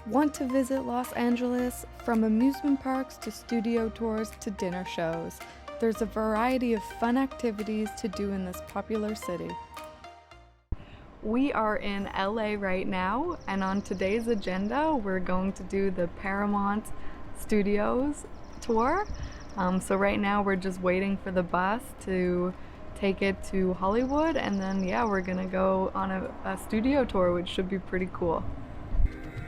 Want to visit Los Angeles? From amusement parks to studio tours to dinner shows, there's a variety of fun activities to do in this popular city. We are in LA right now, and on today's agenda, we're going to do the Paramount Studios tour. So right now we're just waiting for the bus to take it to Hollywood, and then we're gonna go on a studio tour, which should be pretty cool.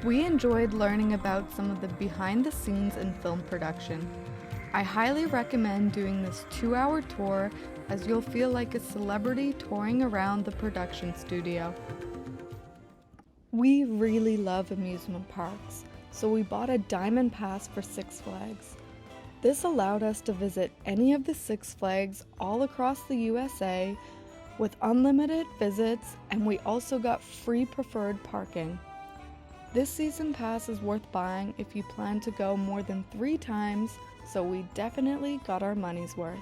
We enjoyed learning about some of the behind the scenes in film production. I highly recommend doing this 2-hour tour, as you'll feel like a celebrity touring around the production studio. We really love amusement parks, so we bought a Diamond Pass for Six Flags. This allowed us to visit any of the Six Flags all across the USA with unlimited visits, and we also got free preferred parking. This season pass is worth buying if you plan to go more than 3 times, so we definitely got our money's worth.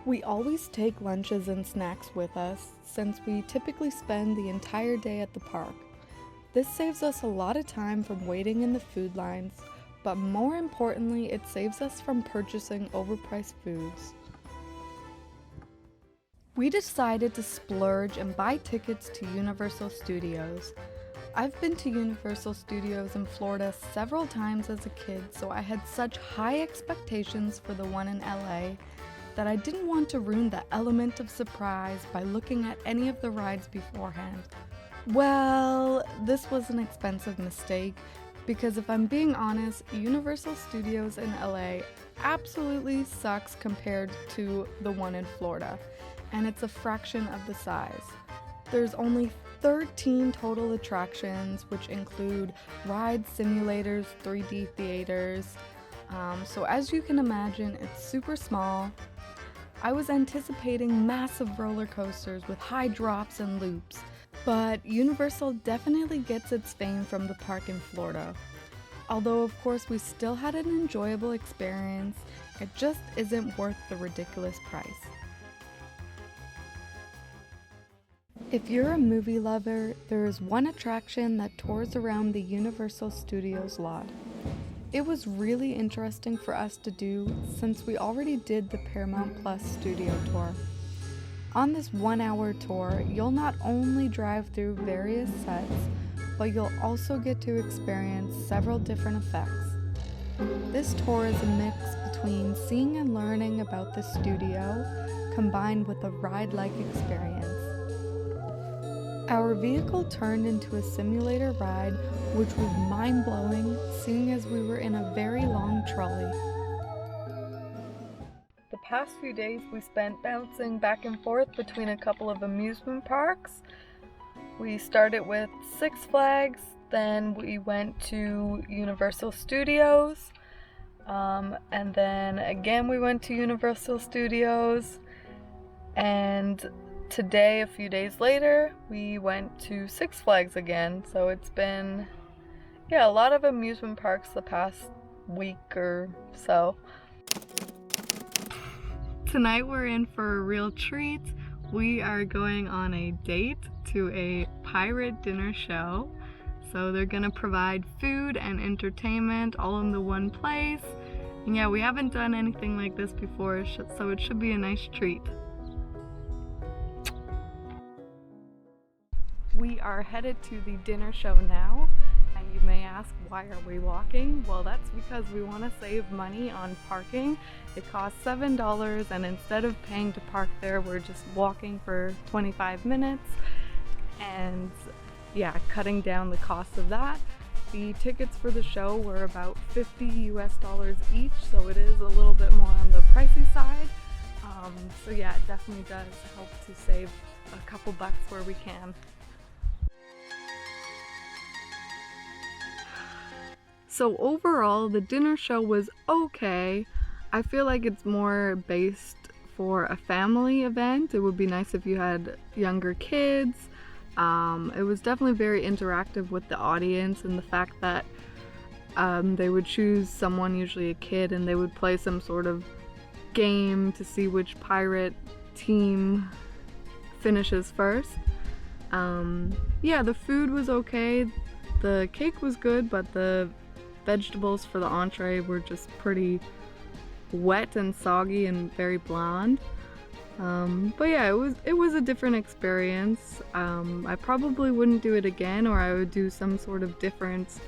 We always take lunches and snacks with us, since we typically spend the entire day at the park. This saves us a lot of time from waiting in the food lines, but more importantly, it saves us from purchasing overpriced foods. We decided to splurge and buy tickets to Universal Studios. I've been to Universal Studios in Florida several times as a kid, so I had such high expectations for the one in LA that I didn't want to ruin the element of surprise by looking at any of the rides beforehand. Well, this was an expensive mistake, because if I'm being honest, Universal Studios in LA absolutely sucks compared to the one in Florida, and it's a fraction of the size. There's only 13 total attractions, which include rides, simulators, 3D theaters. So as you can imagine, it's super small. I was anticipating massive roller coasters with high drops and loops, but Universal definitely gets its fame from the park in Florida. Although of course we still had an enjoyable experience, it just isn't worth the ridiculous price. If you're a movie lover, there is one attraction that tours around the Universal Studios lot. It was really interesting for us to do since we already did the Paramount Plus studio tour. On this 1-hour tour, you'll not only drive through various sets, but you'll also get to experience several different effects. This tour is a mix between seeing and learning about the studio, combined with a ride-like experience. Our vehicle turned into a simulator ride, which was mind-blowing, seeing as we were in a very long trolley. The past few days we spent bouncing back and forth between a couple of amusement parks. We started with Six Flags, then we went to Universal Studios, and then again we went to Universal Studios, and today, a few days later, we went to Six Flags again. So it's been, a lot of amusement parks the past week or so. Tonight we're in for a real treat. We are going on a date to a pirate dinner show. So they're gonna provide food and entertainment all in the one place. And we haven't done anything like this before, so it should be a nice treat. We are headed to the dinner show now, and you may ask, why are we walking? Well, that's because we want to save money on parking. It costs $7, and instead of paying to park there, we're just walking for 25 minutes and cutting down the cost of that. The tickets for the show were about $50 each, so it is a little bit more on the pricey side. It definitely does help to save a couple bucks where we can. So overall, the dinner show was okay. I feel like it's more based for a family event. It would be nice if you had younger kids. It was definitely very interactive with the audience, and the fact that they would choose someone, usually a kid, and they would play some sort of game to see which pirate team finishes first. The food was okay. The cake was good, but the vegetables for the entree were just pretty wet and soggy and very bland. But yeah, it was a different experience. I probably wouldn't do it again, or I would do some sort of different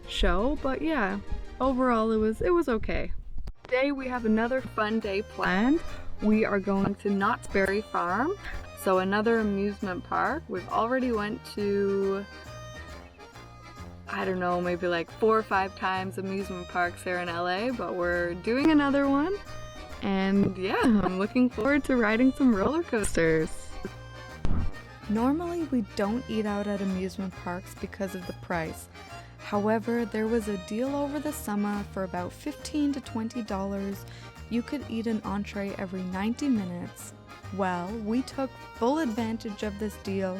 show. But yeah, overall it was okay. Today we have another fun day planned. We are going to Knott's Berry Farm, so another amusement park. We've already went to, I don't know, maybe like 4 or 5 times amusement parks here in LA, but we're doing another one. And yeah, I'm looking forward to riding some roller coasters. Normally we don't eat out at amusement parks because of the price. However, there was a deal over the summer for about $15 to $20. You could eat an entree every 90 minutes. Well, we took full advantage of this deal,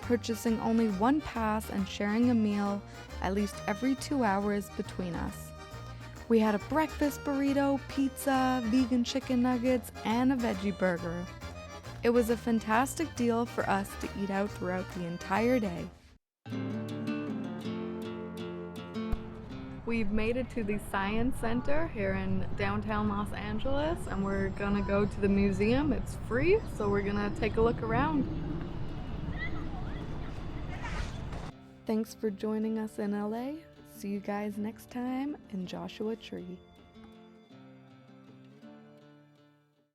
purchasing only one pass and sharing a meal at least every 2 hours between us. We had a breakfast burrito, pizza, vegan chicken nuggets, and a veggie burger. It was a fantastic deal for us to eat out throughout the entire day. We've made it to the Science Center here in downtown Los Angeles, and we're gonna go to the museum. It's free, so we're gonna take a look around. Thanks for joining us in LA. See you guys next time in Joshua Tree.